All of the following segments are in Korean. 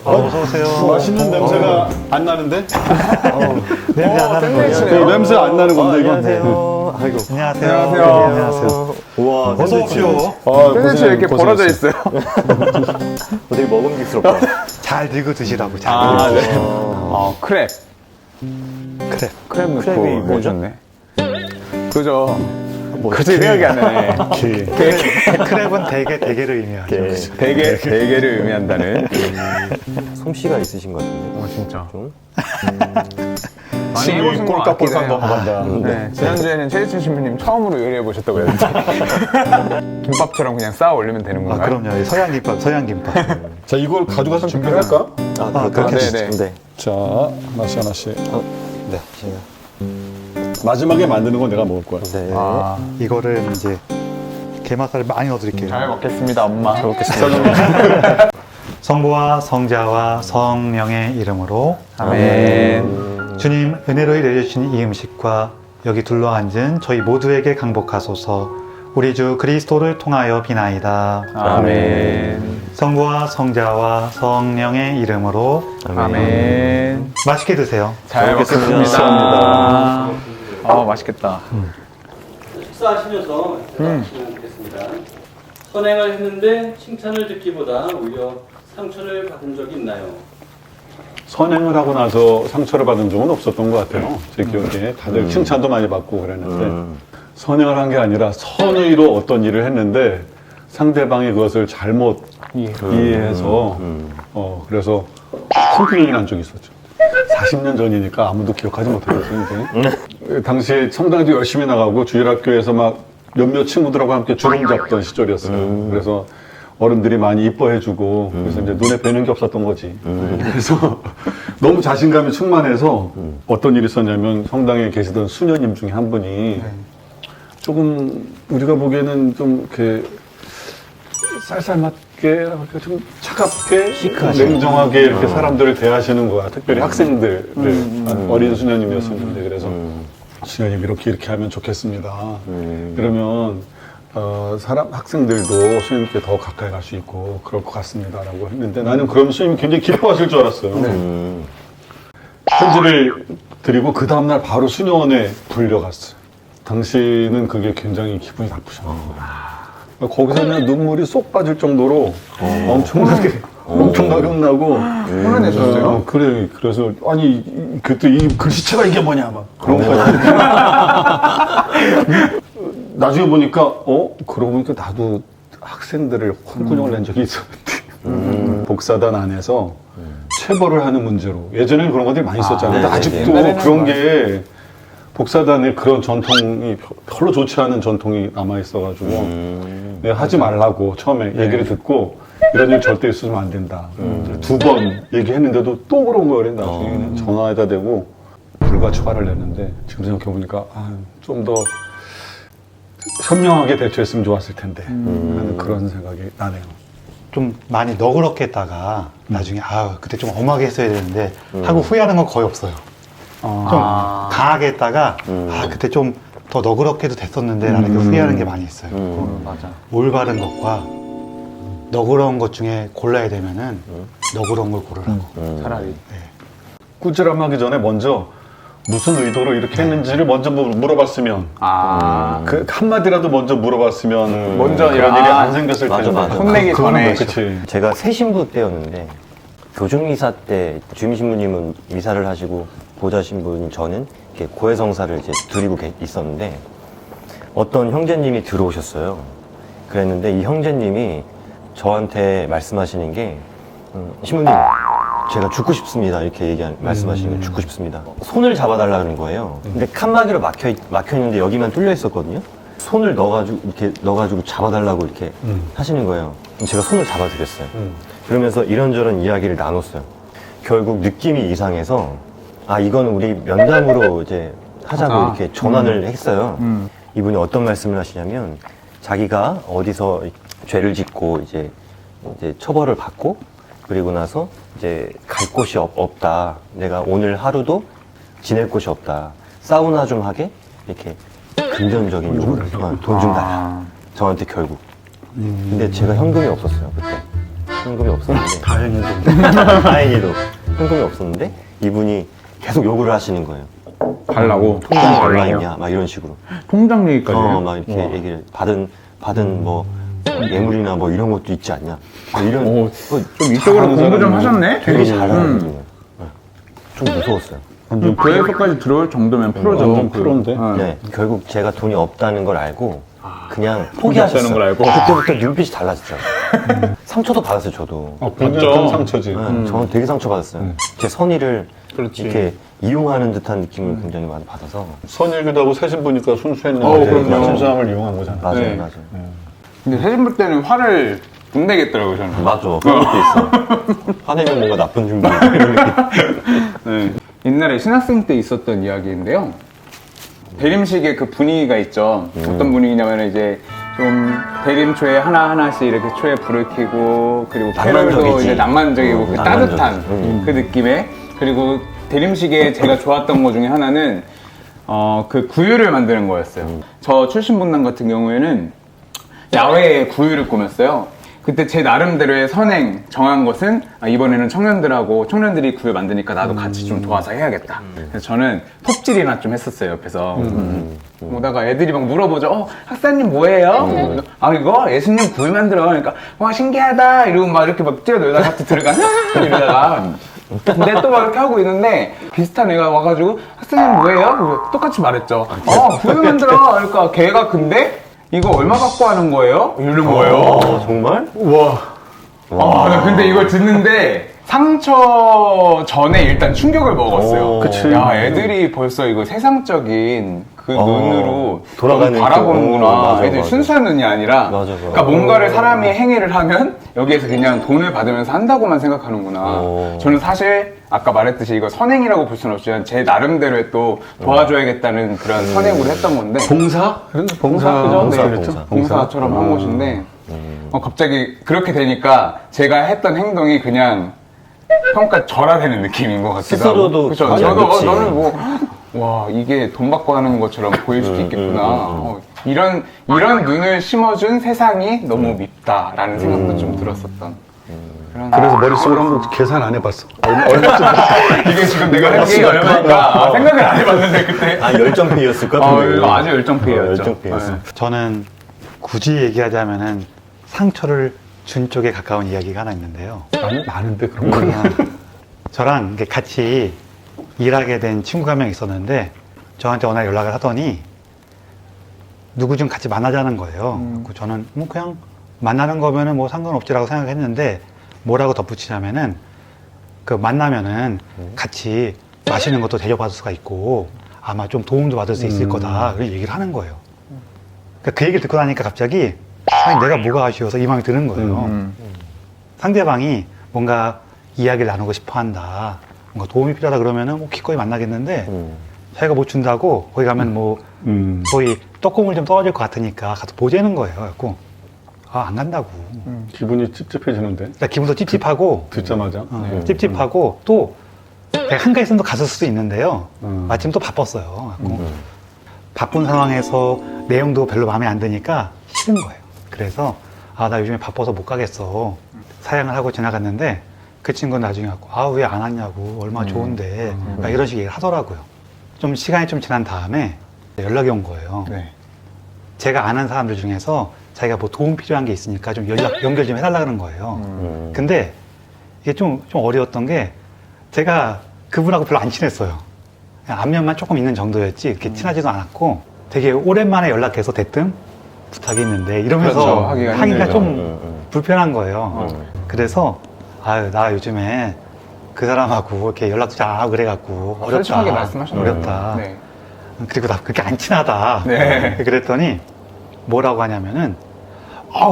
어서 오세요. 맛있는 냄새가 안 나는데? 냄새 안 나는 거예요? 냄새 안 나는 건데, 이거. 안녕하세요. 아이고. 안녕하세요. 안녕하세요. 우와, 어서 오십시오. 샌드위치 이렇게 벌어져 있어요. 되게 먹음직스럽다. 잘 들고 드시라고. 잘 들고 네. 드시라고. 크랩. 그래. 크랩 넣고 크랩이 뭐죠? 해줬네. 그죠. 그치, 생각이 안 나네. 크랩은 대게를 의미하죠. 대게를 의미한다는. 솜씨가 있으신 것 같은데. 진짜. 좀? 많이 해보신 것 같긴 해요. 넘어간다. 네, 지난주에는 최지춘 신부님 처음으로 요리해보셨다고 했는데 김밥처럼 그냥 쌓아 올리면 되는 아, 건가요? 그럼요. 서양김밥, 서양김밥. 자, 이걸 가져가서 준비할까? 그렇게 네네. 네. 자, 하나씩 하나씩. 네. 제가. 마지막에 만드는 건 내가 먹을 거야. 네. 이거를 이제 게맛살을 많이 넣어드릴게요. 잘 먹겠습니다, 엄마. 잘 먹겠습니다. 성부와 성자와 성령의 이름으로 아멘. 주님 은혜로 일해주신 이 음식과 여기 둘러앉은 저희 모두에게 강복하소서. 우리 주 그리스도를 통하여 비나이다. 아멘. 성부와 성자와 성령의 이름으로 아멘. 맛있게 드세요. 잘 먹겠습니다. 맛있겠다. 식사하시면서 대답하시면 되겠습니다. 선행을 했는데 칭찬을 듣기보다 오히려 상처를 받은 적이 있나요? 선행을 하고 나서 상처를 받은 적은 없었던 것 같아요. 제 기억에 다들 칭찬도 많이 받고 그랬는데 선행을 한 게 아니라 선의로 어떤 일을 했는데 상대방이 그것을 잘못 이해해서 그래서 성폭력이 난 적이 있었죠. 40년 전이니까 아무도 기억하지 못하겠어요. 이제. 당시에 성당에도 열심히 나가고 주일학교에서 막 몇몇 친구들하고 함께 주름 잡던 시절이었어요. 그래서 어른들이 많이 이뻐해주고 그래서 이제 눈에 뵈는 게 없었던 거지. 그래서 너무 자신감이 충만해서 어떤 일이 있었냐면 성당에 계시던 수녀님 중에 한 분이 조금 우리가 보기에는 좀 이렇게 쌀쌀맞게 이렇게 좀 차갑게 냉정하게 이렇게 사람들을 대하시는 거야. 특별히 학생들을 어린 수녀님이었었는데 그래서 수녀님 이렇게 하면 좋겠습니다. 그러면 학생들도 수녀님께 더 가까이 갈 수 있고 그럴 것 같습니다라고 했는데 나는 그러면 수녀님이 굉장히 기뻐하실 줄 알았어요. 편지를 드리고 그 다음날 바로 수녀원에 불려갔어요. 당시는 그게 굉장히 기분이 나쁘셨어요. 거기서 그냥 눈물이 쏙 빠질 정도로 엄청나게 혼나고 혼내셨어요? 그래 그래서 아니 그때 이 글씨체가 이게 뭐냐 막 그런 거까지 나중에 보니까 그러고 보니까 나도 학생들을 혼꾸녕을 낸 적이 있었는데 복사단 안에서 체벌을 하는 문제로 예전에는 그런 것들이 많이 있었잖아요. 근데 아직도 그런 게 복사단에 그런 전통이 별로 좋지 않은 전통이 남아 있어가지고 내가 하지 말라고 처음에 얘기를 듣고 이런 일 절대 있으면 안 된다. 2번 얘기했는데도 또 그런 거예요. 나중에 전화에다 대고 불가처발을 냈는데 지금 생각해보니까 좀 더 현명하게 대처했으면 좋았을 텐데 하는 그런 생각이 나네요. 좀 많이 너그럽게 했다가 나중에 그때 좀 엄하게 했어야 되는데 하고 후회하는 건 거의 없어요. 좀 강하게 했다가 그때 좀 더 너그럽게도 됐었는데 라는 게 후회하는 게 많이 있어요. 맞아. 올바른 것과 너그러운 것 중에 골라야 되면은 너그러운 걸 고르라고. 차라리. 꾸지람하기 전에 먼저 무슨 의도로 이렇게 했는지를 먼저 물어봤으면 그 한마디라도 먼저 물어봤으면 먼저 그런 일이 안 생겼을 텐데 맞아. 혼내기 전에. 그치. 제가 새신부 때였는데 교중이사 때 주임신부님은 이사를 하시고 보좌신부인 저는 이렇게 고해성사를 이제 드리고 있었는데 어떤 형제님이 들어오셨어요. 그랬는데 이 형제님이 저한테 말씀하시는 게 신부님 제가 죽고 싶습니다 이렇게 말씀하시는 거예요. 죽고 싶습니다. 손을 잡아달라는 거예요. 근데 칸막이로 막혀 있는데 여기만 뚫려 있었거든요. 손을 넣어가지고 잡아달라고 이렇게 하시는 거예요. 그럼 제가 손을 잡아드렸어요. 그러면서 이런저런 이야기를 나눴어요. 결국 느낌이 이상해서 이건 우리 면담으로 이제 하자고 이렇게 전환을 했어요. 이분이 어떤 말씀을 하시냐면 자기가 어디서 죄를 짓고 이제 처벌을 받고 그리고 나서 이제 갈 곳이 없다. 내가 오늘 하루도 지낼 곳이 없다. 사우나 좀 하게 이렇게 금전적인 요구를 돈 좀 달라. 저한테 결국. 근데 제가 현금이 없었어요 그때. 현금이 없었는데 다행이죠. 다행히도 현금이 없었는데 이분이 계속 요구를 하시는 거예요. 달라고. 통장 얼마 있냐 막 이런 식으로. 통장 얘기까지. 막 이렇게 얘기를 받은 뭐 예물이나 뭐 이런 것도 있지 않냐. 뭐 이런 좀 이쪽으로 공부 좀 하셨네? 되게 잘하는 분이에요. 좀 무서웠어요. 완전 교회소까지 들어올 정도면 프로죠. 완전 프로인데. 네, 결국 제가 돈이 없다는 걸 알고 그냥 포기하셨어요. 포기하셨어요. 걸 알고? 그때부터 눈빛이 달라졌어요. 상처도 받았어요, 저도. 완전 큰 상처지. 네, 저는 되게 상처받았어요. 제 선의를 그렇지. 이렇게 이용하는 듯한 느낌을 굉장히 많이 받아서. 선일기도 하고 새 신부니까 순수했는데 그럼요. 순수함을 이용한 거잖아. 맞아요, 네. 맞아요. 근데 새신부 때는 화를 못 내겠더라고요, 저는. 맞아, 그런 것도 있어. 화내면 뭔가 나쁜 준비 이런 느낌. 네. 옛날에 신학생 때 있었던 이야기인데요. 대림식의 그 분위기가 있죠. 어떤 분위기냐면 이제 좀 대림초에 하나하나씩 이렇게 초에 불을 켜고 그리고 캐럴도 낭만적이지. 이제 낭만적이고 그 낭만적이지. 따뜻한 그 느낌에 그리고 대림식에 제가 좋았던 것 중에 하나는 그 구유를 만드는 거였어요. 저 출신 분당 같은 경우에는 야외에 구유를 꾸몄어요. 그때 제 나름대로의 선행 정한 것은 이번에는 청년들이 구유 만드니까 나도 같이 좀 도와서 해야겠다. 그래서 저는 톱질이나 좀 했었어요, 옆에서. 오다가 애들이 막 물어보죠. 학사님 뭐예요? 이거 예수님 구유 만들어. 그러니까 와 신기하다 이러고 막 이렇게 막 뛰어놀다가 같이 들어가 이러다가 근데 또 막 이렇게 하고 있는데 비슷한 애가 와가지고 학사님 뭐예요? 그리고 똑같이 말했죠. 구유 만들어. 그러니까 걔가 근데 이거 얼마 받고 하는 거예요? 이러는 거예요. 정말? 나 근데 이걸 듣는데 상처 전에 일단 충격을 먹었어요. 그치. 야, 애들이 벌써 이거 세상적인 그 눈으로 돌아가는 너무 바라보는구나. 맞아, 애들이 맞아. 순수한 눈이 아니라. 맞아. 그러니까 뭔가를 사람이 행위를 하면 여기에서 그냥 돈을 받으면서 한다고만 생각하는구나. 저는 사실 아까 말했듯이 이거 선행이라고 볼 수는 없지만 제 나름대로의 또 도와줘야겠다는 그런 선행으로 했던 건데. 봉사? 봉사. 그죠? 네. 봉사. 봉사처럼 한 곳인데 갑자기 그렇게 되니까 제가 했던 행동이 그냥 평가 절하되는 느낌인 것 같기도 스스로도 하고. 그쵸? 맞아, 저도 그치. 너는 와 이게 돈 받고 하는 것처럼 보일 수도 있겠구나. 이런 눈을 심어준 세상이 너무 밉다라는 생각도 좀 들었었던. 그런 그래서 머릿속으로 한번 계산 안 해봤어. 얼마쯤 이게 지금 내가 한 게 얼마니까 생각을 안 해봤는데 그때. 열정페이였을 것 같은데. 이거 아주 열정페이였죠. 열정페이였어. 네. 저는 굳이 얘기하자면은 상처를 준 쪽에 가까운 이야기가 하나 있는데요. 많은데 그런 거. 저랑 이렇게 같이 일하게 된 친구가 한 명 있었는데 저한테 어느 날 연락을 하더니 누구 좀 같이 만나자는 거예요. 그래서 저는 뭐 그냥 만나는 거면은 뭐 상관없지라고 생각했는데 뭐라고 덧붙이냐면은 그 만나면은 같이 마시는 것도 대접받을 수가 있고 아마 좀 도움도 받을 수 있을 거다. 그런 얘기를 하는 거예요. 그러니까 그 얘기를 듣고 나니까 갑자기 아니 내가 뭐가 아쉬워서 이 마음이 드는 거예요. 상대방이 뭔가 이야기를 나누고 싶어 한다. 뭔가 도움이 필요하다 그러면은 뭐 기꺼이 만나겠는데 자기가 못 준다고 거기 가면 뭐 거의 떡국물 좀 떨어질 것 같으니까 가서 보재는 거예요. 그래갖고 안 간다고. 기분이 찝찝해지는데. 그러니까 기분도 찝찝하고 듣자마자. 찝찝하고 또 내가 한가 있으면 또 갔을 수도 있는데요. 마침 또 바빴어요. 그래갖고 바쁜 상황에서 내용도 별로 마음에 안 드니까 싫은 거예요. 그래서 나 요즘에 바빠서 못 가겠어. 사양을 하고 지나갔는데 그 친구는 나중에 왔고 왜 안 왔냐고 얼마나 좋은데 그러니까 이런 식으로 하더라고요. 좀 시간이 좀 지난 다음에 연락이 온 거예요. 네. 제가 아는 사람들 중에서 자기가 뭐 도움 필요한 게 있으니까 좀 연결 좀 해달라 그런 거예요. 근데 이게 좀 어려웠던 게 제가 그분하고 별로 안 친했어요. 그냥 안면만 조금 있는 정도였지 이렇게 친하지도 않았고 되게 오랜만에 연락해서 대뜸 부탁이 있는데 이러면서 그렇죠. 하기가 힘들죠. 좀 불편한 거예요. 그래서 나 요즘에 그 사람하고 이렇게 연락도 잘 안 하고 그래갖고 어렵다. 솔직하게 말씀하셨네요. 어렵다. 네. 그리고 나 그렇게 안 친하다. 네. 그랬더니 뭐라고 하냐면은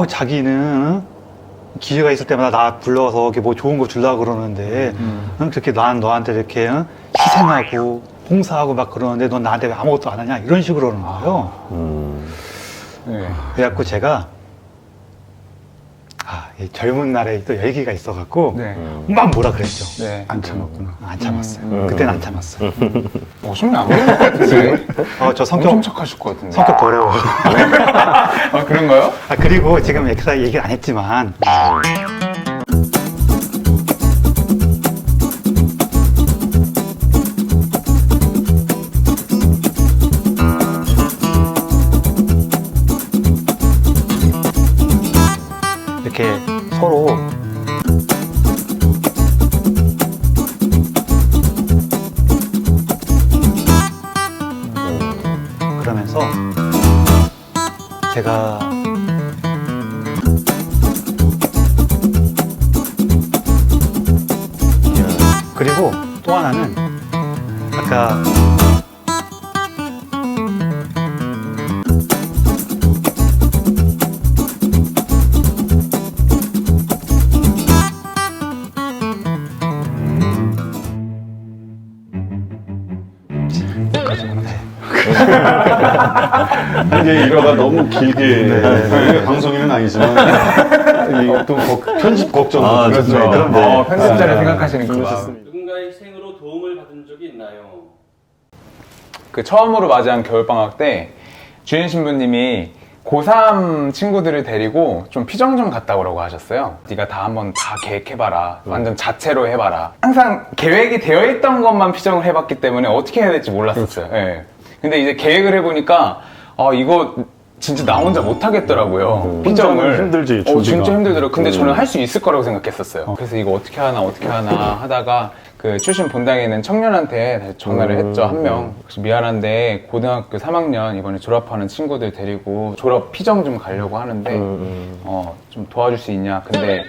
자기는 기회가 있을 때마다 나 불러서 이렇게 뭐 좋은 거 주려고 그러는데 그렇게 난 너한테 이렇게 희생하고 봉사하고 막 그러는데 넌 나한테 왜 아무것도 안 하냐 이런 식으로 그러는 거예요. 네. 그래갖고 제가 이 젊은 날에 또 열기가 있어갖고 네. 막 뭐라 그랬죠. 네. 안 참았구나. 안 참았어요. 그때는 안 참았어요. 손이 안 보이는 것 같은데? 저 성격 엄청 착하실 것 같은데? 성격 더러워. 그런가요? 그리고 지금 엑사 얘기를 안 했지만 그리고 또 하나는 아까 이제 일화가 너무 길게 이게 방송인은 아니지만 이게 또 편집 걱정도 아, 그렇죠. 좋습니다. 그런 네. 편집자를 생각하시는 그 마음. 누군가의 희생으로 도움을 받은 적이 있나요? 그 처음으로 맞이한 겨울방학 때 주인 신부님이 고3 친구들을 데리고 좀 피정 좀 갔다 오라고 하셨어요. 네가 다 한번 다 계획해봐라. 완전 자체로 해봐라. 항상 계획이 되어 있던 것만 피정을 해봤기 때문에 어떻게 해야 될지 몰랐었어요. 예. 근데 이제 계획을 해보니까 이거 진짜 나 혼자 못하겠더라고요. 피정을. 혼자는 힘들지, 준비가. 진짜 힘들더라고요. 근데 저는 할 수 있을 거라고 생각했었어요. 그래서 이거 어떻게 하나 하다가 그 출신 본당에 있는 청년한테 다시 전화를 했죠, 한 명. 혹시 미안한데 고등학교 3학년 이번에 졸업하는 친구들 데리고 졸업 피정 좀 가려고 하는데 좀 도와줄 수 있냐. 근데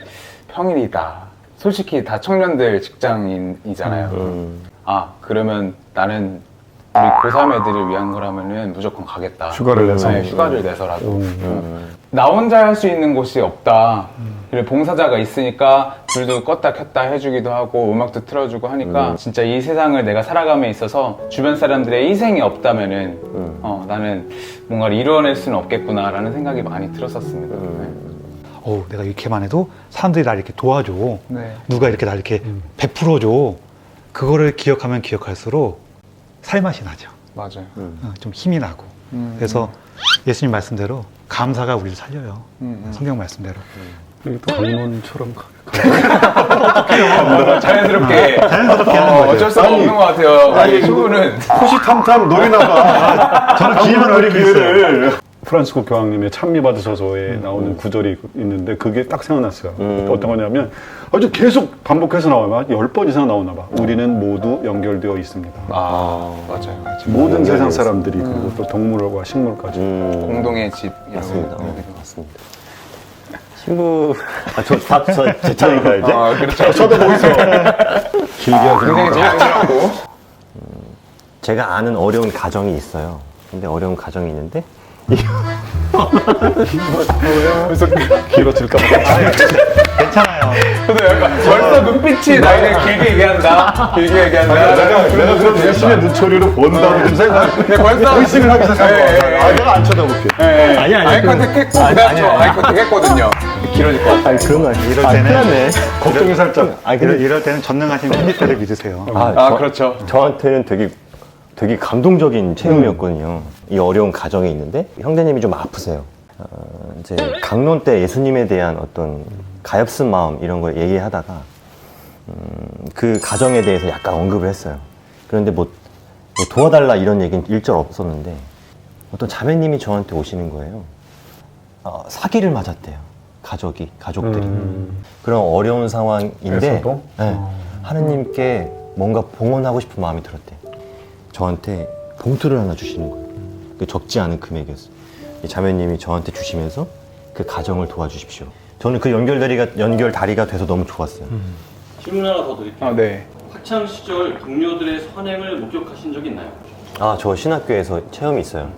평일이다. 솔직히 다 청년들 직장인이잖아요. 그러면 나는 우리 고3 애들을 위한 거라면은 무조건 가겠다. 휴가를 내서? 네, 휴가를 내서라도. 나 혼자 할 수 있는 곳이 없다. 그리고 봉사자가 있으니까 불도 껐다 켰다 해주기도 하고 음악도 틀어주고 하니까 진짜 이 세상을 내가 살아감에 있어서 주변 사람들의 희생이 없다면은 나는 뭔가를 이뤄낼 수는 없겠구나라는 생각이 많이 들었었습니다. 내가 이렇게만 해도 사람들이 날 이렇게 도와줘. 네. 누가 이렇게 날 이렇게 베풀어줘. 그거를 기억하면 기억할수록 살맛이 나죠. 맞아요. 좀 힘이 나고. 그래서 예수님 말씀대로 감사가 우리를 살려요. 성경 말씀대로. 이게 또 강론처럼 자연스럽게 하는 거죠. 어쩔 수가 없는 것 같아요. 신부는 호시탐탐 노리나 봐. 저는 기회만 노리고 있어요. 프란치스코 교황님의 찬미 받으셔서에 나오는 구절이 있는데 그게 딱 생각났어요. 어떤 거냐면 아주 계속 반복해서 나와요. 10번 이상 나오나 봐. 우리는 모두 연결되어 있습니다. 맞아요. 모든 세상 사람들이 그리고 또 동물과 식물까지. 공동의 집 맞습니다. 맞습니다. 신부, 제 차례인가요, 이제? 그렇죠. 저도 거기서 길게 하세요. 굉장히 자연스럽고 제가 아는 어려운 가정이 있어요. 근데 어려운 가정이 있는데, 길어질까 봐. 괜찮아요. 근데 약간 벌써 눈빛이 나에게 길게 얘기한다. 길게 얘기한다. 내가 그런 열심히 눈초리로 본다고 좀 생각. 근데 벌써 의식을 하기 시작한 거 같아요. 내가 안 쳐다볼게. 아니, 아이 컨택 했고 그다음 저 아이 컨택 했거든요. 길어질 것 같아요. 아니, 그런 거 아니에요. 이럴 때는 걱정이 살짝. 이럴 때는 전능하신 편집자를 믿으세요. 그렇죠. 저한테는 되게 감동적인 체험이었거든요. 이 어려운 가정이 있는데 형제님이 좀 아프세요. 이제 강론 때 예수님에 대한 어떤 가엾은 마음 이런 걸 얘기하다가 그 가정에 대해서 약간 언급을 했어요. 그런데 뭐 도와달라 이런 얘기는 일절 없었는데 어떤 자매님이 저한테 오시는 거예요. 사기를 맞았대요. 가족들이. 그런 어려운 상황인데 에서도? 네, 하느님께 뭔가 봉헌하고 싶은 마음이 들었대요. 저한테 봉투를 하나 주시는 거예요. 그 적지 않은 금액이었어요. 이 자매님이 저한테 주시면서 그 가정을 도와주십시오. 저는 그 연결 다리가 돼서 너무 좋았어요. 질문 하나 더 드릴게요. 네. 학창 시절 동료들의 선행을 목격하신 적이 있나요? 저 신학교에서 체험이 있어요.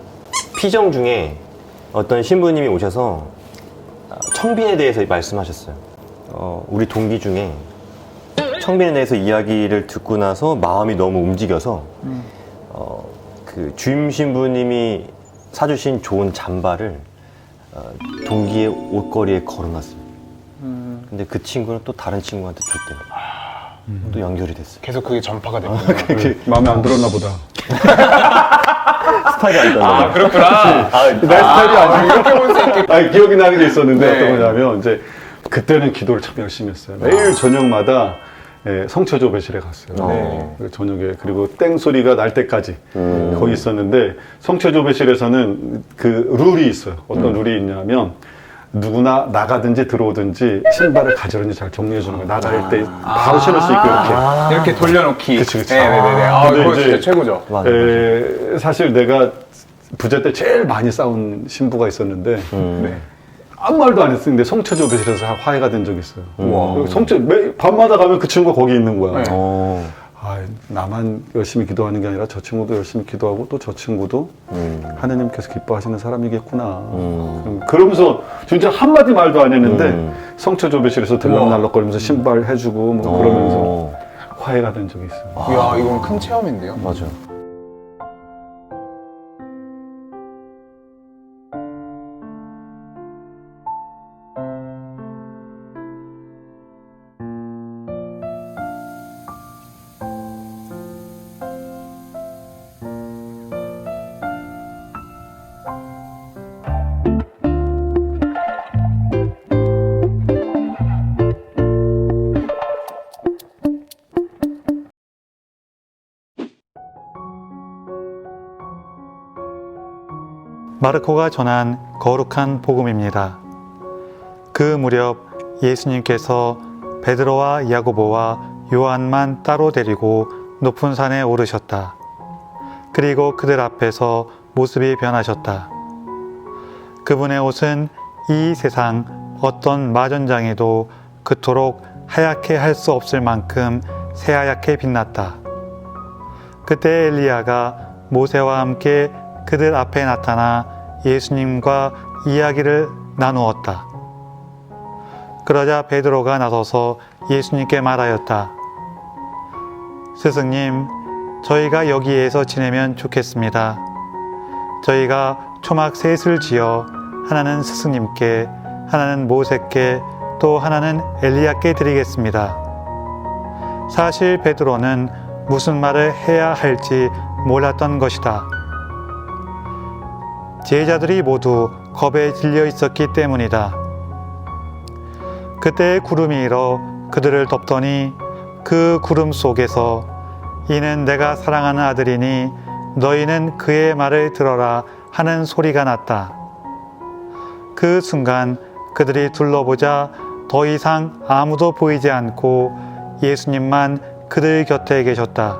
피정 중에 어떤 신부님이 오셔서 청빈에 대해서 말씀하셨어요. 우리 동기 중에 청빈에 대해서 이야기를 듣고 나서 마음이 너무 움직여서 그 주임 신부님이 사주신 좋은 잠바를 동기의 옷걸이에 걸어놨어요. 근데 그 친구는 또 다른 친구한테 줬대요. 또 연결이 됐어요. 계속 그게 전파가 됐구나. 그게 마음에 안 들었나 보다. 스타일이 아니더라고요. 그렇구나. 내 스타일이 아니고. 이렇게 볼 수 있겠다. 아니, 기억이 나는 게 있었는데 네. 어떤 거냐면 이제 그때는 기도를 참 열심히 했어요. 매일 저녁마다 성처조 배실에 갔어요. 네. 저녁에 그리고 땡 소리가 날 때까지 거기 있었는데 성처조 배실에서는 그 룰이 있어요. 어떤 룰이 있냐면 누구나 나가든지 들어오든지 신발을 가지런히 잘 정리해 주는 거예요. 나갈 때 바로 신을 수 있게 이렇게. 이렇게 돌려놓기. 그치. 네네네. 근데 그거 이제 진짜 최고죠. 사실 내가 부재 때 제일 많이 싸운 신부가 있었는데 네. 아무 말도 안 했는데 성처조 배실에서 화해가 된 적이 있어요. 밤마다 가면 그 친구가 거기 있는 거야. 네. 나만 열심히 기도하는 게 아니라 저 친구도 열심히 기도하고 또 저 친구도 하느님께서 기뻐하시는 사람이겠구나. 그러면서 진짜 한마디 말도 안 했는데 성처 조배실에서 들락날락거리면서 신발 해주고 뭐 그러면서 화해가 된 적이 있어요. 이야, 이건 큰 체험인데요. 맞아. 마르코가 전한 거룩한 복음입니다. 그 무렵 예수님께서 베드로와 야고보와 요한만 따로 데리고 높은 산에 오르셨다. 그리고 그들 앞에서 모습이 변하셨다. 그분의 옷은 이 세상 어떤 마전장에도 그토록 하얗게 할 수 없을 만큼 새하얗게 빛났다. 그때 엘리야가 모세와 함께 그들 앞에 나타나 예수님과 이야기를 나누었다. 그러자 베드로가 나서서 예수님께 말하였다. 스승님, 저희가 여기에서 지내면 좋겠습니다. 저희가 초막 셋을 지어 하나는 스승님께, 하나는 모세께, 또 하나는 엘리야께 드리겠습니다. 사실 베드로는 무슨 말을 해야 할지 몰랐던 것이다. 제자들이 모두 겁에 질려 있었기 때문이다. 그때 구름이 일어 그들을 덮더니 그 구름 속에서 이는 내가 사랑하는 아들이니 너희는 그의 말을 들어라 하는 소리가 났다. 그 순간 그들이 둘러보자 더 이상 아무도 보이지 않고 예수님만 그들 곁에 계셨다.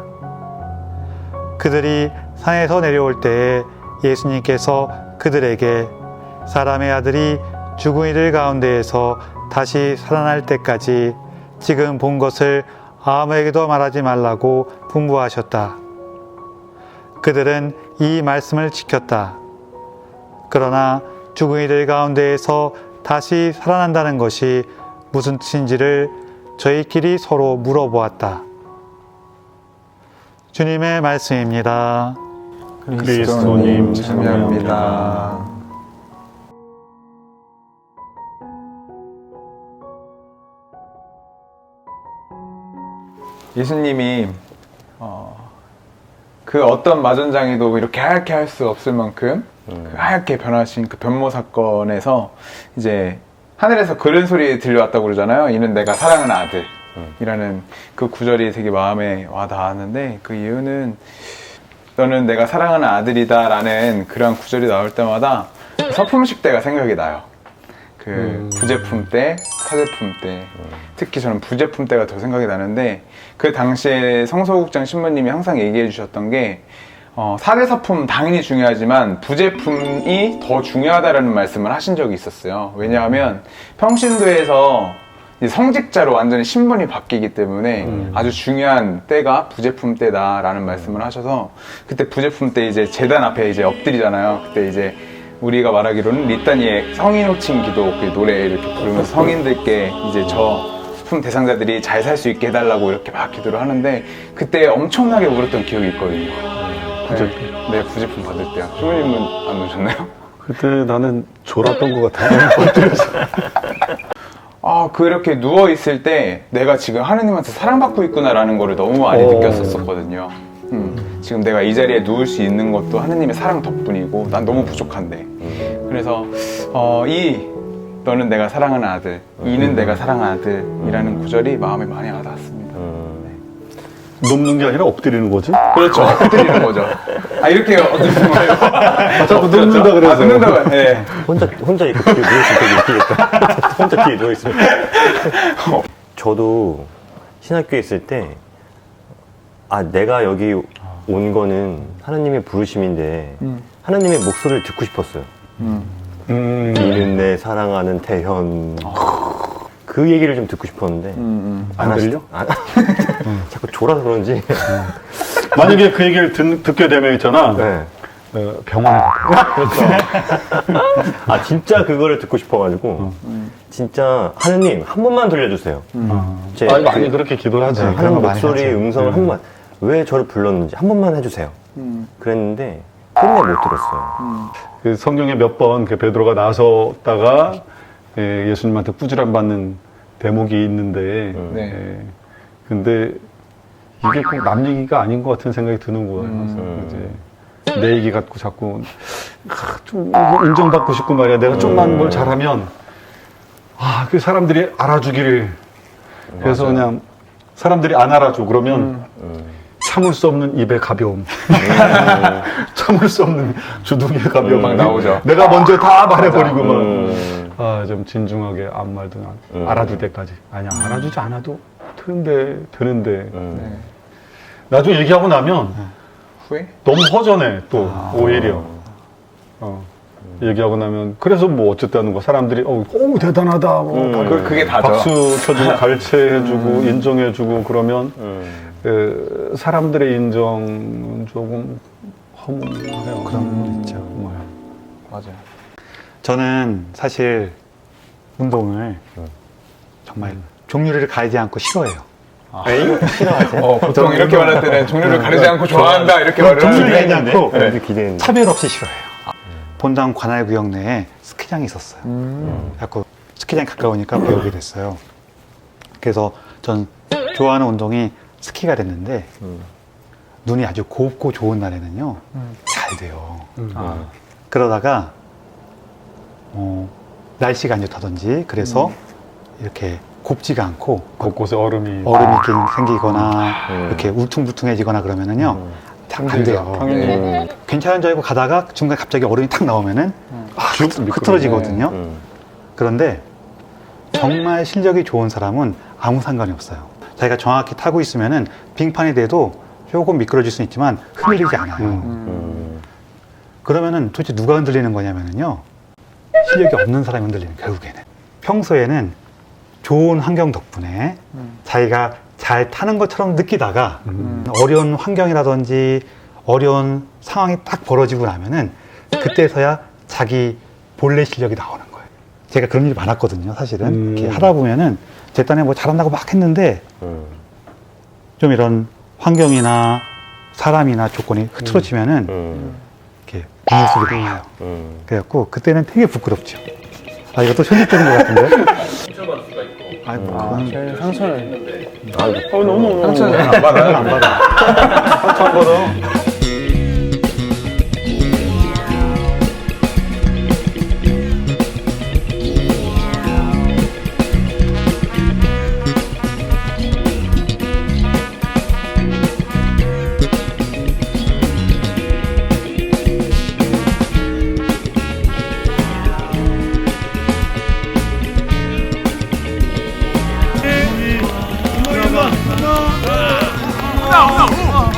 그들이 산에서 내려올 때에 예수님께서 그들에게 사람의 아들이 죽은 이들 가운데에서 다시 살아날 때까지 지금 본 것을 아무에게도 말하지 말라고 분부하셨다. 그들은 이 말씀을 지켰다. 그러나 죽은 이들 가운데에서 다시 살아난다는 것이 무슨 뜻인지를 저희끼리 서로 물어보았다. 주님의 말씀입니다. 그리스도님 참여합니다. 예수님이 그 어떤 마전장에도 이렇게 하얗게 할 수 없을 만큼 그 하얗게 변하신 그 변모 사건에서 이제 하늘에서 그런 소리 들려왔다고 그러잖아요. 이는 내가 사랑하는 아들이라는 그 구절이 되게 마음에 와 닿았는데, 그 이유는 너는 내가 사랑하는 아들이다 라는 그런 구절이 나올 때마다 서품식 때가 생각이 나요. 그 부제품 때, 사제품 때, 특히 저는 부제품 때가 더 생각이 나는데, 그 당시에 성서국장 신부님이 항상 얘기해 주셨던 게 사대서품 당연히 중요하지만 부제품이 더 중요하다라는 말씀을 하신 적이 있었어요. 왜냐하면 평신도에서 성직자로 완전히 신분이 바뀌기 때문에 아주 중요한 때가 부제품 때다라는 말씀을 하셔서, 그때 부제품 때 이제 제단 앞에 이제 엎드리잖아요. 그때 이제 우리가 말하기로는 리타니의 성인 호칭 기도 그 노래 이렇게 부르면서 성인들께 이제 저 수품 대상자들이 잘 살 수 있게 해달라고 이렇게 막 기도를 하는데, 그때 엄청나게 울었던 기억이 있거든요. 네, 부제품 받을 때요. 신부님은 안 우셨나요? 그때 나는 졸았던 것 같아요. 그렇게 누워있을 때 내가 지금 하느님한테 사랑받고 있구나라는 거를 너무 많이 느꼈었거든요. 지금 내가 이 자리에 누울 수 있는 것도 하느님의 사랑 덕분이고 난 너무 부족한데, 그래서 너는 내가 사랑하는 아들, 이는 내가 사랑하는 아들이라는 구절이 마음에 많이 와닿았습니다. 눕는 게 아니라 엎드리는 거지? 그렇죠. 엎드리는 거죠. 이렇게 엎드리는 거예요. 자꾸 눕는다 그래서. 눕는다. 네. 혼자 이렇게 뒤에 누워있으면 되게 웃기겠다. 혼자 뒤에 누워있으면. 저도 신학교에 있을 때, 내가 여기 온 거는 하나님의 부르심인데, 하나님의 목소리를 듣고 싶었어요. 이는 내 사랑하는 태현. 그 얘기를 좀 듣고 싶었는데 안 들려? 자꾸 졸아서 그런지 만약에 그 얘기를 듣게 되면 있잖아. 네. 병원에 가. 아 진짜 그거를 듣고 싶어가지고 진짜 하느님 한 번만 들려주세요. 제 많이 그렇게 기도하지. 그런 거 하는 많이 목소리 하죠. 음성을 한 번만 왜 저를 불렀는지 한 번만 해주세요. 그랬는데 끝내 못 들었어요. 그 성경에 몇 번 베드로가 나섰다가 예수님한테 꾸지람 받는 대목이 있는데, 네. 근데 이게 꼭 남 얘기가 아닌 것 같은 생각이 드는 거예요. 이제 내 얘기 갖고 자꾸 좀 인정받고 싶고 말이야. 내가 좀만 뭘 잘하면 그 사람들이 알아주기를. 그래서 그냥 사람들이 안 알아줘. 그러면 참을 수 없는 입의 가벼움. 참을 수 없는 주둥이의 가벼움. 막 나오죠. 내가 먼저 다 말해버리고 막. 좀 진중하게 아무 말도 알아줄 때까지. 아니야, 알아주지 않아도 되는데. 네. 나중에 얘기하고 나면 후회? 너무 허전해, 또, 오히려. 얘기하고 나면. 그래서 뭐 어쨌든 거 사람들이, 오, 대단하다. 그게 다죠. 박수 쳐주고, 가르쳐주고, 인정해주고, 그러면, 사람들의 인정은 조금 허무해요. 그런 건 있죠. 맞아요. 저는 사실 운동을 정말 종류를 가리지 않고 싫어해요. 보통 이렇게 말할 때는 종류를 가리지 않고 좋아한다 이렇게 말을 종류를 가리지 하는데 않고 기대했는데 차별 없이 싫어해요. 본당 관할구역 내에 스키장이 있었어요. 자꾸 스키장이 가까우니까 배우게 됐어요. 그래서 전 좋아하는 운동이 스키가 됐는데 눈이 아주 곱고 좋은 날에는요 잘 돼요. 그러다가 날씨가 안 좋다든지 그래서 이렇게 곱지가 않고 곳곳에 얼음이. 생기거나 이렇게 울퉁불퉁해지거나 그러면은요 잘 안 돼요. 네. 괜찮은 줄 알고 가다가 중간에 갑자기 얼음이 탁 나오면은 흐트러지거든요. 그런데 정말 실력이 좋은 사람은 아무 상관이 없어요. 자기가 정확히 타고 있으면은 빙판이 돼도 조금 미끄러질 수는 있지만 흔들리지 않아요. 그러면은 도대체 누가 흔들리는 거냐면은요 실력이 없는 사람이 흔들리는 거예요, 결국에는. 평소에는 좋은 환경 덕분에 자기가 잘 타는 것처럼 느끼다가 어려운 환경이라든지 어려운 상황이 딱 벌어지고 나면은 그때서야 자기 본래 실력이 나오는 거예요. 제가 그런 일이 많았거든요, 사실은. 이렇게 하다 보면은 제 딴에 뭐 잘한다고 막 했는데 좀 이런 환경이나 사람이나 조건이 흐트러지면은 이렇게 비밀 소리가 나요. 그래갖고 그때는 되게 부끄럽죠. 이것도 현실적인 것 같은데. 상처받을 수가 있고. 그건 상처는 너무. 상처는 안 받아요. 안 받아. 상처 안 받아.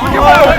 이렇게 봐요.